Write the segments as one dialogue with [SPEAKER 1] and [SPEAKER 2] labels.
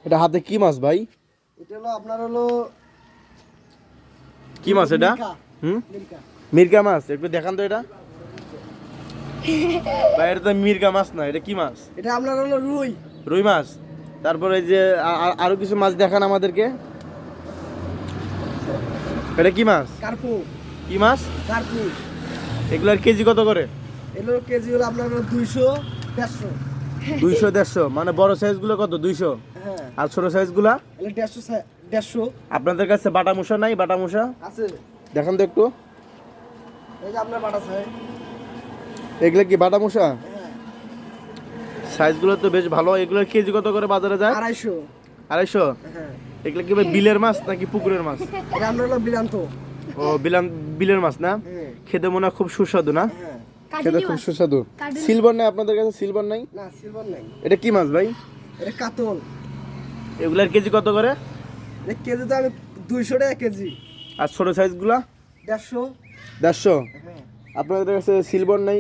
[SPEAKER 1] এটা হাতে কি মাছ ভাই?
[SPEAKER 2] এটা হলো আপনার হলো
[SPEAKER 1] কি মাছ এটা?
[SPEAKER 2] মিরকা।
[SPEAKER 1] মিরকা মাছ, একটু দেখান তো এটা। ভাই এটা তো মিরকা মাছ না, এটা কি মাছ?
[SPEAKER 2] এটা আপনার হলো রুই।
[SPEAKER 1] রুই মাছ। তারপরে এই যে আরো কিছু মাছ দেখান আমাদেরকে। এটা কি মাছ?
[SPEAKER 2] কার্পু।
[SPEAKER 1] কি মাছ?
[SPEAKER 2] কার্পু।
[SPEAKER 1] এগুলার কেজি কত করে?
[SPEAKER 2] এগুলোর কেজি হলো আপনার হলো 200 150।
[SPEAKER 1] 200 150, মানে বড় সাইজ গুলো কত 200?
[SPEAKER 2] হ্যাঁ,
[SPEAKER 1] আর ছোট সাইজ গুলা?
[SPEAKER 2] এগুলো 150
[SPEAKER 1] আপনাদের কাছে বাটা মুসা নাই? বাটা মুসা
[SPEAKER 2] আছে।
[SPEAKER 1] দেখান তো একটু।
[SPEAKER 2] এই যে আপনার বাটা আছে।
[SPEAKER 1] এগুলা কি বাটা মুসা?
[SPEAKER 2] হ্যাঁ,
[SPEAKER 1] সাইজ গুলো তো বেশ ভালো। এগুলোর কেজি কত করে বাজারে যায়?
[SPEAKER 2] 250।
[SPEAKER 1] 250?
[SPEAKER 2] হ্যাঁ,
[SPEAKER 1] এগুলা কি ভাই বিলের মাছ নাকি পুকুরের মাছ?
[SPEAKER 2] এটা আপনার হলো বিলান্ত।
[SPEAKER 1] ও বিলের মাছ না?
[SPEAKER 2] হ্যাঁ,
[SPEAKER 1] খেতে মনে হয় খুব সুস্বাদু না?
[SPEAKER 2] হ্যাঁ।
[SPEAKER 1] খেতে খুব সুস্বাদু। সিলভার নাই আপনাদের কাছে? সিলভার নাই?
[SPEAKER 2] না, সিলভার নাই।
[SPEAKER 1] এটা কি মাছ ভাই?
[SPEAKER 2] এটা কাতল।
[SPEAKER 1] এগুলার কেজি কত করে?
[SPEAKER 2] এটা কেজি তো আমি 200 টাকা কেজি।
[SPEAKER 1] আর ছোট সাইজ গুলা?
[SPEAKER 2] 150।
[SPEAKER 1] 150?
[SPEAKER 2] হ্যাঁ,
[SPEAKER 1] আপনাদের কাছে সিলভার নাই?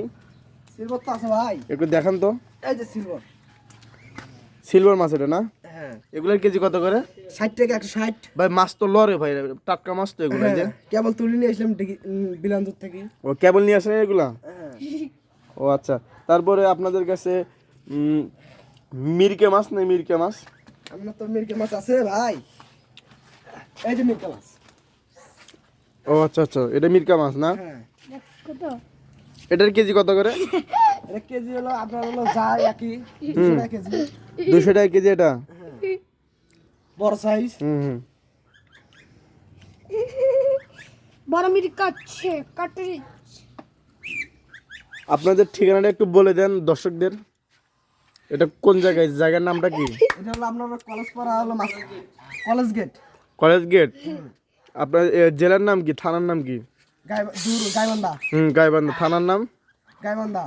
[SPEAKER 2] সিলভার তো আছে ভাই।
[SPEAKER 1] একটু দেখান তো।
[SPEAKER 2] এই যে সিলভার।
[SPEAKER 1] সিলভার মাছ এটা না?
[SPEAKER 2] হ্যাঁ,
[SPEAKER 1] এগুলার কেজি কত করে?
[SPEAKER 2] 60 টাকা 160।
[SPEAKER 1] ভাই মাছ তো লরে ভাই, টাটকা মাছ তো এগুলো যে।
[SPEAKER 2] কেবল তুলে নিয়ে আসলাম বিলান্তর থেকে।
[SPEAKER 1] ও কেবল নিয়ে আসেন এগুলা?
[SPEAKER 2] হ্যাঁ,
[SPEAKER 1] ও আচ্ছা। তারপরে আপনাদের কাছে মিরকে মাছ নেই? মিরকে মাছ?
[SPEAKER 2] আপনার তো মিরকে মাছ আছে ভাই। এই যে মিরকে মাছ।
[SPEAKER 1] ও আচ্ছা আচ্ছা, এটা মিরকা মাছ না?
[SPEAKER 2] হ্যাঁ,
[SPEAKER 1] এটার কেজি কত করে?
[SPEAKER 2] এটা কেজি হলো আপনার হলো যা একই 200 টাকা কেজি।
[SPEAKER 1] 200 টাকা কেজি এটা?
[SPEAKER 2] বড় সাইজ।
[SPEAKER 1] হুম।
[SPEAKER 3] বড় মিরি কাটছে কাটরি।
[SPEAKER 1] আপনাদের ঠিকানাটা একটু বলে দেন দর্শকদের। এটা কোন জায়গায়? জায়গার নামটা কি?
[SPEAKER 2] এটা হলো আপনার কলেজ পাড়া হলো মাছ কলেজ গেট।
[SPEAKER 1] College gate. আপনার জেলার নাম কি? থানার নাম কি?
[SPEAKER 2] গাইবান্ধা।
[SPEAKER 1] গাইবান্ধা। থানার নাম?
[SPEAKER 2] গাইবান্ধা।